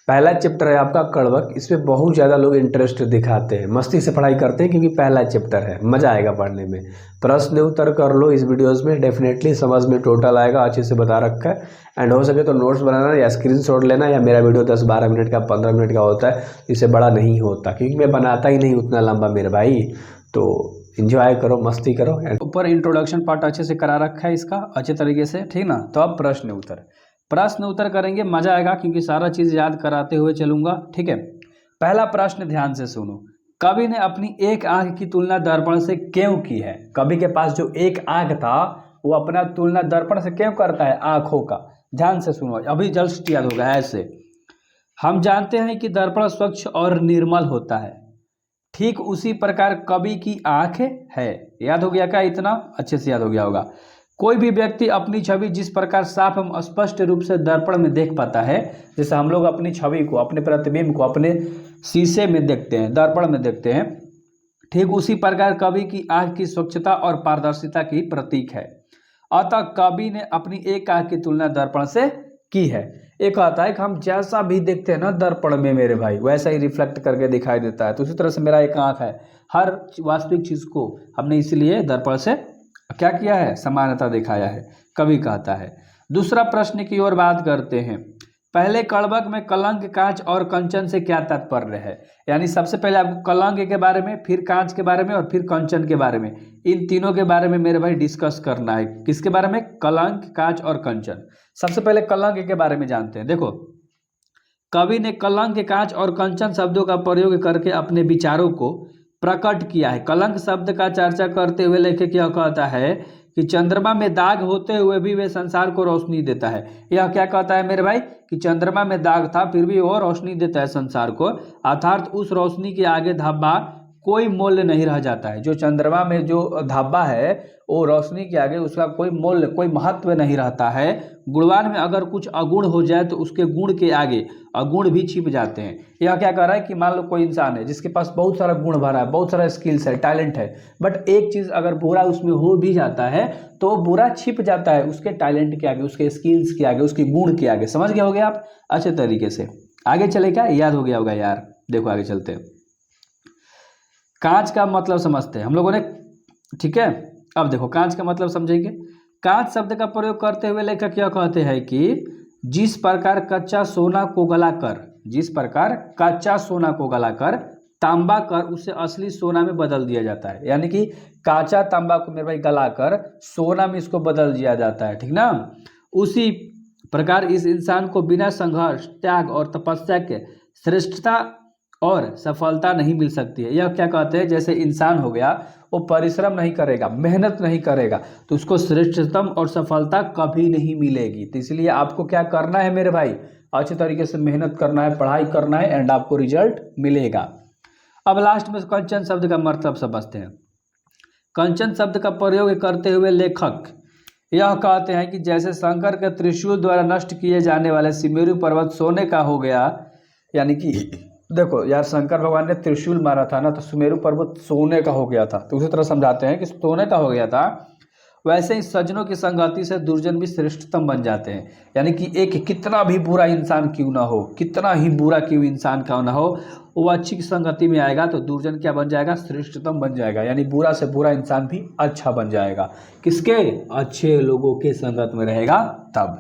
पहला चैप्टर है आपका कड़वक। इसमें बहुत ज़्यादा लोग इंटरेस्ट दिखाते हैं, मस्ती से पढ़ाई करते हैं क्योंकि पहला चैप्टर है, मज़ा आएगा पढ़ने में। प्रश्न उत्तर कर लो इस वीडियोस में, डेफिनेटली समझ में टोटल आएगा, अच्छे से बता रखा है। एंड हो सके तो नोट्स बनाना या स्क्रीनशॉट लेना, या मेरा वीडियो 10-12 मिनट का 15 मिनट का होता है, इससे बड़ा नहीं होता क्योंकि मैं बनाता ही नहीं उतना लंबा मेरे भाई। तो एंजॉय करो, मस्ती करो। ऊपर इंट्रोडक्शन पार्ट अच्छे से करा रखा है इसका अच्छे तरीके से, ठीक ना। तो अब प्रश्न उत्तर करेंगे, मजा आएगा क्योंकि सारा चीज याद कराते हुए चलूंगा, ठीक है। पहला प्रश्न ध्यान से सुनो। कवि ने अपनी एक आंख की तुलना दर्पण से क्यों की है? कवि के पास जो एक आंख था वो अपना तुलना दर्पण से क्यों करता है? आंखों का। ध्यान से सुनो, अभी जस्ट याद होगा। ऐसे हम जानते हैं कि दर्पण स्वच्छ और निर्मल होता है, ठीक उसी प्रकार कवि की आंख है। याद हो गया क्या? इतना अच्छे से याद हो गया होगा। कोई भी व्यक्ति अपनी छवि जिस प्रकार साफ एवं स्पष्ट रूप से दर्पण में देख पाता है, जैसे हम लोग अपनी छवि को, अपने प्रतिबिंब को अपने शीशे में देखते हैं, दर्पण में देखते हैं, ठीक उसी प्रकार कवि की आंख की स्वच्छता और पारदर्शिता की प्रतीक है। अतः कवि ने अपनी एक आंख की तुलना दर्पण से की है। एक आता है कि हम जैसा भी देखते हैं ना दर्पण में मेरे भाई, वैसा ही रिफ्लेक्ट करके दिखाई देता है। तो उसी तरह से मेरा एक आंख है, हर वास्तविक चीज को हमने इसलिए दर्पण से क्या किया है? समानता दिखाया है, कवि कहता है। दूसरा प्रश्न की ओर बात करते हैं। पहले कड़वक में कलंक, कांच और कंचन से क्या तात्पर्य है? यानी सबसे पहले आपको कलंक के बारे में, फिर कांच के बारे में और फिर कंचन के बारे में, इन तीनों के बारे में मेरे भाई डिस्कस करना है। किसके बारे में? कलंक, कांच और कंचन। सबसे पहले कलंक के बारे में जानते हैं। देखो, कवि ने कलंक, कांच और कंचन शब्दों का प्रयोग करके अपने विचारों को प्रकट किया है। कलंक शब्द का चर्चा करते हुए लेखक यह कहता है कि चंद्रमा में दाग होते हुए भी वे संसार को रोशनी देता है। यह क्या कहता है मेरे भाई? कि चंद्रमा में दाग था फिर भी वो रोशनी देता है संसार को, अर्थात उस रोशनी के आगे धब्बा कोई मूल्य नहीं रह जाता है। जो चंद्रमा में जो धब्बा है वो रोशनी के आगे उसका कोई मूल्य, कोई महत्व नहीं रहता है। गुणवान में अगर कुछ अगुण हो जाए तो उसके गुण के आगे अगुण भी छिप जाते हैं। यह क्या कह रहा है कि मान लो कोई इंसान है जिसके पास बहुत सारा गुण भरा है, बहुत सारा स्किल्स है, टैलेंट है, बट एक चीज अगर बुरा उसमें हो भी जाता है तो वो बुरा छिप जाता है उसके टैलेंट के आगे, उसके स्किल्स के आगे, उसके गुण के आगे। समझ गए होगे आप अच्छे तरीके से? आगे चले क्या? याद हो गया होगा यार। देखो आगे चलते हैं। कांच का मतलब समझते हैं हम लोगों ने, ठीक है। अब देखो कांच का मतलब समझेंगे। कांच शब्द का प्रयोग करते हुए लेखक यह कहते हैं कि जिस प्रकार कच्चा सोना को गलाकर, जिस प्रकार कच्चा सोना को गलाकर तांबा कर उसे असली सोना में बदल दिया जाता है, यानी कि काचा तांबा को मेरे भाई गलाकर सोना में इसको बदल दिया जाता है, ठीक ना। उसी प्रकार इस इंसान को बिना संघर्ष, त्याग और तपस्या के श्रेष्ठता और सफलता नहीं मिल सकती है। यह क्या कहते हैं? जैसे इंसान हो गया, वो परिश्रम नहीं करेगा, मेहनत नहीं करेगा तो उसको श्रेष्ठतम और सफलता कभी नहीं मिलेगी। तो इसलिए आपको क्या करना है मेरे भाई? अच्छे तरीके से मेहनत करना है, पढ़ाई करना है, एंड आपको रिजल्ट मिलेगा। अब लास्ट में कंचन शब्द का मतलब समझते हैं। कंचन शब्द का प्रयोग करते हुए लेखक यह कहते हैं कि जैसे शंकर के त्रिशूल द्वारा नष्ट किए जाने वाले सुमेरु पर्वत सोने का हो गया, यानी कि देखो यार, शंकर भगवान ने त्रिशूल मारा था ना, तो सुमेरु पर्वत सोने का हो गया था। तो उसी तरह समझाते हैं कि सोने का हो गया था, वैसे ही सज्जनों की संगति से दुर्जन भी श्रेष्ठतम बन जाते हैं। यानी कि एक कितना भी बुरा इंसान क्यों ना हो, कितना ही बुरा क्यों इंसान क्यों ना हो, वो अच्छी संगति में आएगा तो दुर्जन क्या बन जाएगा? श्रेष्ठतम बन जाएगा। यानी बुरा से बुरा इंसान भी अच्छा बन जाएगा। किसके? अच्छे लोगों के संगत में रहेगा तब।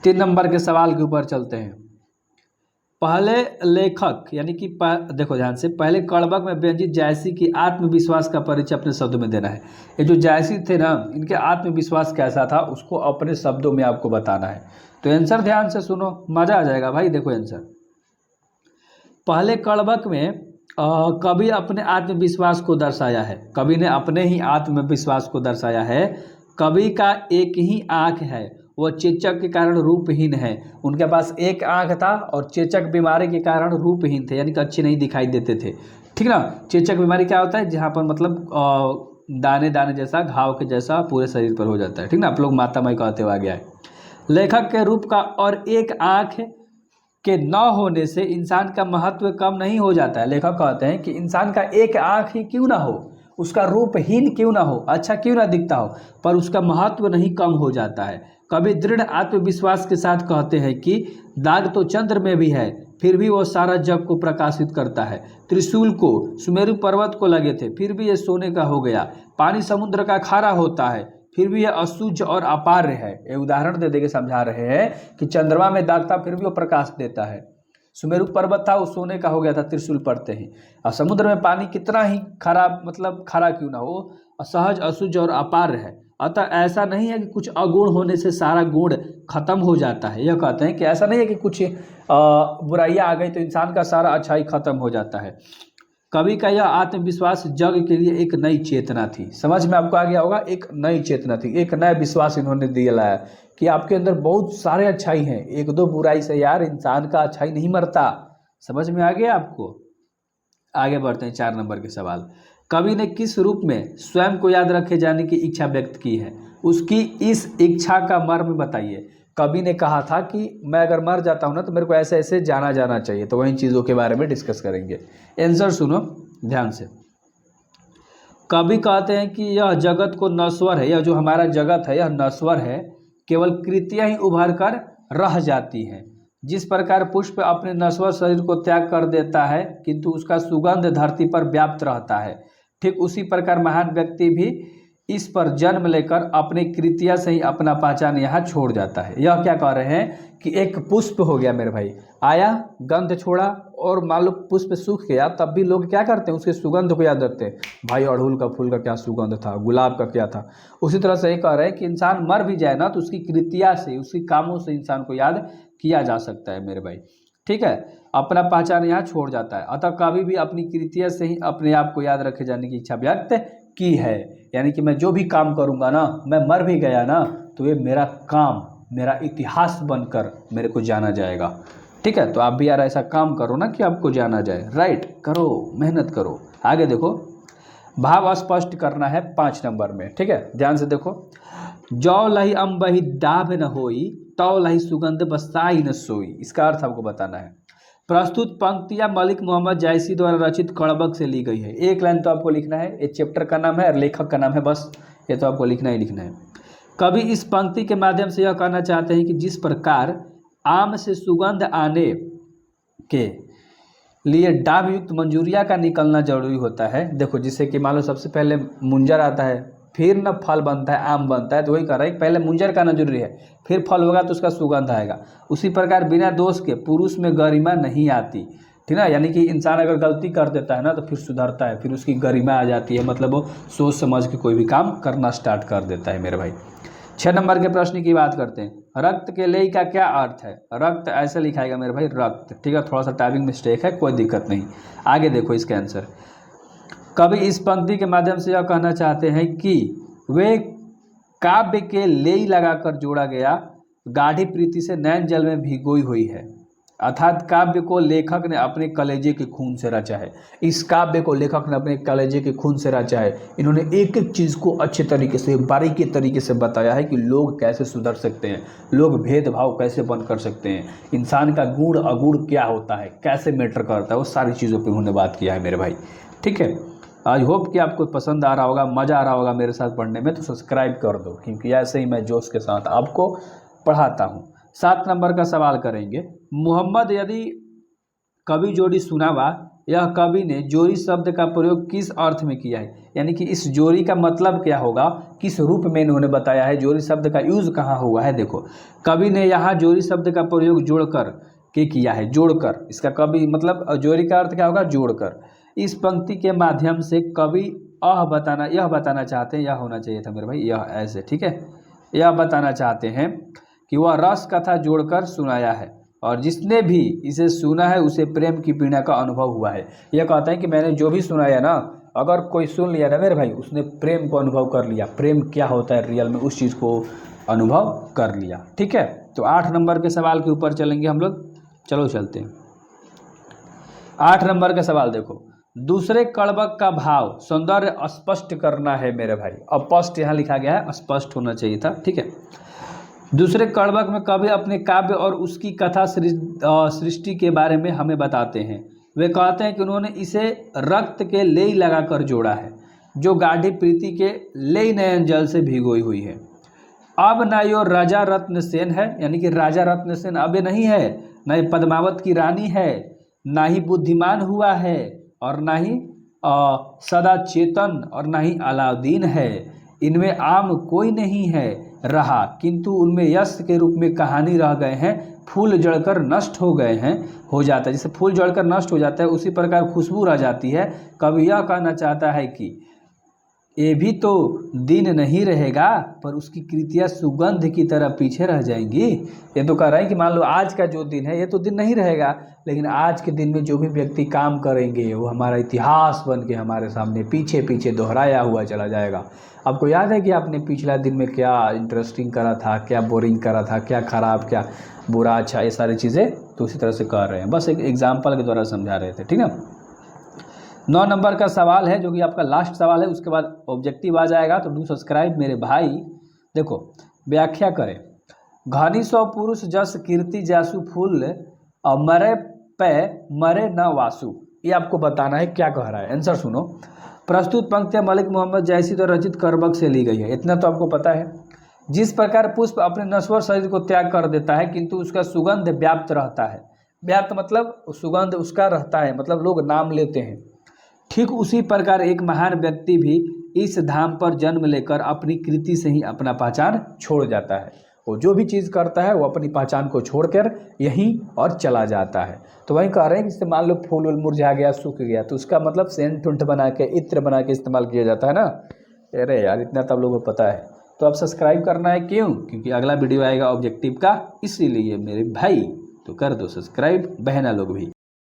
3 नंबर के सवाल के ऊपर चलते हैं। पहले लेखक यानी कि देखो ध्यान से, पहले कड़वक में व्यंजित जायसी की आत्मविश्वास का परिचय अपने शब्दों में देना है। ये जो जायसी थे ना, इनके आत्मविश्वास कैसा था उसको अपने शब्दों में आपको बताना है। तो आंसर ध्यान से सुनो, मजा आ जाएगा भाई। देखो आंसर, पहले कड़वक में कवि अपने आत्मविश्वास को दर्शाया है। कवि ने अपने ही आत्मविश्वास को दर्शाया है। कवि का एक ही आंख है, वो चेचक के कारण रूपहीन है। उनके पास एक आंख था और चेचक बीमारी के कारण रूपहीन थे, यानी कि अच्छे नहीं दिखाई देते थे, ठीक ना। चेचक बीमारी क्या होता है? जहाँ पर मतलब दाने दाने जैसा, घाव के जैसा पूरे शरीर पर हो जाता है, ठीक ना। आप लोग माता माई कहते हुए आ गया है। लेखक के रूप का और एक आंख के न होने से इंसान का महत्व कम नहीं हो जाता है। लेखक कहते हैं कि इंसान का एक आंख ही क्यों ना हो, उसका रूपहीन क्यों ना हो, अच्छा क्यों ना दिखता हो, पर उसका महत्व नहीं कम हो जाता है। कवि दृढ़ आत्मविश्वास के साथ कहते हैं कि दाग तो चंद्र में भी है, फिर भी वो सारा जग को प्रकाशित करता है। त्रिशूल को सुमेरु पर्वत को लगे थे, फिर भी ये सोने का हो गया। पानी समुद्र का खारा होता है, फिर भी यह अशुद्ध और अपार्य है। ये उदाहरण दे के समझा रहे हैं कि चंद्रमा में दाग था, फिर भी वो प्रकाश देता है। सुमेरु पर्वत था, वो सोने का हो गया था त्रिशूल पड़ते ही। और समुद्र में पानी कितना ही खराब, मतलब खरा क्यों ना हो, असहज, अशुद्ध और अपार्य है। अतः ऐसा नहीं है कि कुछ अगुण होने से सारा गुण खत्म हो जाता है। यह कहते हैं कि ऐसा नहीं है कि कुछ बुराइयां आ गई तो इंसान का सारा अच्छाई खत्म हो जाता है। कवि का यह आत्मविश्वास जग के लिए एक नई चेतना थी। समझ में आपको आ गया होगा, एक नई चेतना थी, एक नया विश्वास इन्होंने दिया लाया कि आपके अंदर बहुत सारे अच्छाई हैं, एक दो बुराई से यार इंसान का अच्छाई नहीं मरता। समझ में आ गया आपको। आगे बढ़ते हैं 4 नंबर के सवाल। कवि ने किस रूप में स्वयं को याद रखे जाने की इच्छा व्यक्त की है? उसकी इस इच्छा का मर्म बताइए। कवि ने कहा था कि मैं अगर मर जाता हूं ना तो मेरे को ऐसे ऐसे जाना जाना चाहिए, तो वही चीज़ों के बारे में डिस्कस करेंगे। आंसर सुनो ध्यान से। कवि कहते हैं कि यह जगत को नश्वर है, यह जो हमारा जगत है यह नश्वर है, केवल कृतियां ही उभर कर रह जाती हैं। जिस प्रकार पुष्प अपने नश्वर शरीर को त्याग कर देता है किंतु उसका सुगंध धरती पर व्याप्त रहता है, ठीक उसी प्रकार महान व्यक्ति भी इस पर जन्म लेकर अपनी कृतियां से ही अपना पहचान यहाँ छोड़ जाता है। यह क्या कह रहे हैं कि एक पुष्प हो गया मेरे भाई, आया, गंध छोड़ा और मान लो पुष्प सूख गया, तब भी लोग क्या करते हैं, उसके सुगंध को याद रखते हैं। भाई अड़हुल का फूल का क्या सुगंध था, गुलाब का क्या था। उसी तरह से ये कह रहे हैं कि इंसान मर भी जाए ना तो उसकी कृतियां से, उसकी कामों से इंसान को याद किया जा सकता है मेरे भाई। ठीक है, अपना पहचान यहाँ छोड़ जाता है। अतः कभी भी अपनी कृतियां से ही अपने आप को याद रखे जाने की इच्छा व्यक्त की है। यानी कि मैं जो भी काम करूँगा ना, मैं मर भी गया ना तो ये मेरा काम, मेरा इतिहास बनकर मेरे को जाना जाएगा। ठीक है, तो आप भी यार ऐसा काम करो ना कि आपको जाना जाए। राइट, करो, मेहनत करो। आगे देखो, भाव स्पष्ट करना है 5 नंबर में। ठीक है, ध्यान से देखो। जौ लही अम्बही डाभ न होई, तौ लही सुगंध बसाई न सोई। इसका अर्थ आपको बताना है। प्रस्तुत पंक्तियां मलिक मोहम्मद जायसी द्वारा रचित कड़बक से ली गई है। एक लाइन तो आपको लिखना है, ये चैप्टर का नाम है और लेखक का नाम है, बस ये तो आपको लिखना ही लिखना है। कवि इस पंक्ति के माध्यम से यह कहना चाहते हैं कि जिस प्रकार आम से सुगंध आने के लिए डाभ युक्त मंजूरिया का निकलना जरूरी होता है। देखो, जिससे कि मान लो सबसे पहले मुंजर आता है, फिर न फल बनता है, आम बनता है, तो वही कह रहा है पहले मुंजर का ना जरूरी है, फिर फल होगा तो उसका सुगंध आएगा। उसी प्रकार बिना दोष के पुरुष में गरिमा नहीं आती। ठीक ना, यानी कि इंसान अगर गलती कर देता है ना तो फिर सुधरता है, फिर उसकी गरिमा आ जाती है, मतलब वो सोच समझ के कोई भी काम करना स्टार्ट कर देता है मेरे भाई। 6 नंबर के प्रश्न की बात करते हैं। रक्त के लेई का क्या अर्थ है? रक्त ऐसे लिखाएगा मेरे भाई, रक्त। ठीक है, थोड़ा सा टाइपिंग मिस्टेक है, कोई दिक्कत नहीं। आगे देखो इसका आंसर। कवि इस पंक्ति के माध्यम से यह कहना चाहते हैं कि वे काव्य के लेई लगाकर जोड़ा गया गाढ़ी प्रीति से नैन जल में भिगोई हुई है। अर्थात काव्य को लेखक ने अपने कलेजे के खून से रचा है। इस काव्य को लेखक ने अपने कलेजे के खून से रचा है। इन्होंने एक एक चीज़ को अच्छे तरीके से, बारीकी तरीके से बताया है कि लोग कैसे सुधर सकते हैं, लोग भेदभाव कैसे बंद कर सकते हैं, इंसान का गुण अगुण क्या होता है, कैसे मैटर करता है, वो सारी चीज़ों पर उन्होंने बात किया है मेरे भाई। ठीक है, आई होप कि आपको पसंद आ रहा होगा, मज़ा आ रहा होगा मेरे साथ पढ़ने में। तो सब्सक्राइब कर दो, क्योंकि ऐसे ही मैं जोश के साथ आपको पढ़ाता हूँ। 7 नंबर का सवाल करेंगे। मोहम्मद यदि कवि जोड़ी सुनावा, यह कवि ने जोड़ी शब्द का प्रयोग किस अर्थ में किया है? यानी कि इस जोड़ी का मतलब क्या होगा, किस रूप में इन्होंने बताया है, जोड़ी शब्द का यूज कहाँ हुआ है। देखो, कवि ने यहाँ जोड़ी शब्द का प्रयोग जोड़कर के किया है, जोड़कर। इसका कवि मतलब जोड़ी का अर्थ क्या होगा, जोड़कर। इस पंक्ति के माध्यम से कवि यह बताना चाहते हैं, यह होना चाहिए था मेरे भाई, यह ऐसे। ठीक है, यह बताना चाहते हैं कि वह रस कथा जोड़कर सुनाया है और जिसने भी इसे सुना है उसे प्रेम की पीड़ा का अनुभव हुआ है। यह कहता है कि मैंने जो भी सुनाया ना, अगर कोई सुन लिया ना मेरे भाई, उसने प्रेम को अनुभव कर लिया। प्रेम क्या होता है रियल में, उस चीज़ को अनुभव कर लिया। ठीक है, तो 8 नंबर के सवाल के ऊपर चलेंगे हम लोग। चलो चलते हैं। 8 नंबर का सवाल देखो। दूसरे कड़बक का भाव सौंदर्य स्पष्ट करना है मेरे भाई। अस्पष्ट यहाँ लिखा गया है, स्पष्ट होना चाहिए था। ठीक है, दूसरे कड़बक में कवि अपने काव्य और उसकी कथा सृष्टि के बारे में हमें बताते हैं। वे कहते हैं कि उन्होंने इसे रक्त के लेई लगाकर जोड़ा है, जो गाढ़ी प्रीति के लेई नयन जल से भिगोई हुई है। अब ना यो राजा रत्न सेन है, यानी कि राजा रत्न सेन अब नहीं है, ना ही पद्मावत की रानी है, ना ही बुद्धिमान हुआ है, और ना ही सदा चेतन, और ना ही अलाउद्दीन है। इनमें आम कोई नहीं है रहा, किंतु उनमें यश के रूप में कहानी रह गए हैं, फूल जड़कर नष्ट हो गए हैं। हो जाता है, जैसे फूल जड़कर नष्ट हो जाता है उसी प्रकार खुशबू रह जाती है। कवि यह कहना चाहता है कि ये भी तो दिन नहीं रहेगा, पर उसकी कृतियाँ सुगंध की तरह पीछे रह जाएंगी। ये तो कह रहा है कि मान लो आज का जो दिन है ये तो दिन नहीं रहेगा, लेकिन आज के दिन में जो भी व्यक्ति काम करेंगे वो हमारा इतिहास बन के हमारे सामने पीछे पीछे दोहराया हुआ चला जाएगा। आपको याद है कि आपने पिछला दिन में क्या इंटरेस्टिंग करा था, क्या बोरिंग करा था, क्या खराब, क्या बुरा, अच्छा, ये सारी चीज़ें तो उसी तरह से कर रहे हैं। बस एक एग्जाम्पल के द्वारा समझा रहे थे, ठीक है। 9 नंबर का सवाल है जो कि आपका लास्ट सवाल है, उसके बाद ऑब्जेक्टिव आ जाएगा। तो डू सब्सक्राइब मेरे भाई। देखो, व्याख्या करें। घनी सौ पुरुष जस कीर्ति जासु फूल, मरे पे मरे न वासु। ये आपको बताना है क्या कह रहा है। आंसर सुनो। प्रस्तुत पंक्तियां मलिक मोहम्मद जैसी द्वारा रचित करबक से ली गई है, इतना तो आपको पता है। जिस प्रकार पुष्प अपने नश्वर शरीर को त्याग कर देता है किंतु उसका सुगंध व्याप्त रहता है। व्याप्त मतलब सुगंध उसका रहता है, मतलब लोग नाम लेते हैं। ठीक उसी प्रकार एक महान व्यक्ति भी इस धाम पर जन्म लेकर अपनी कृति से ही अपना पहचान छोड़ जाता है। वो जो भी चीज़ करता है वो अपनी पहचान को छोड़कर यहीं और चला जाता है। तो वहीं कह रहे हैं कि जैसे मान लो फूल वूल मुरझा गया, सूख गया, तो उसका मतलब सेंट उंट बना के, इत्र बना के इस्तेमाल किया जाता है ना। अरे यार, इतना तो आप लोगों को पता है। तो आप सब्सक्राइब करना है, क्यों? क्योंकि अगला वीडियो आएगा ऑब्जेक्टिव का, इसीलिए मेरे भाई। तो कर दो सब्सक्राइब, बहना लोग भी।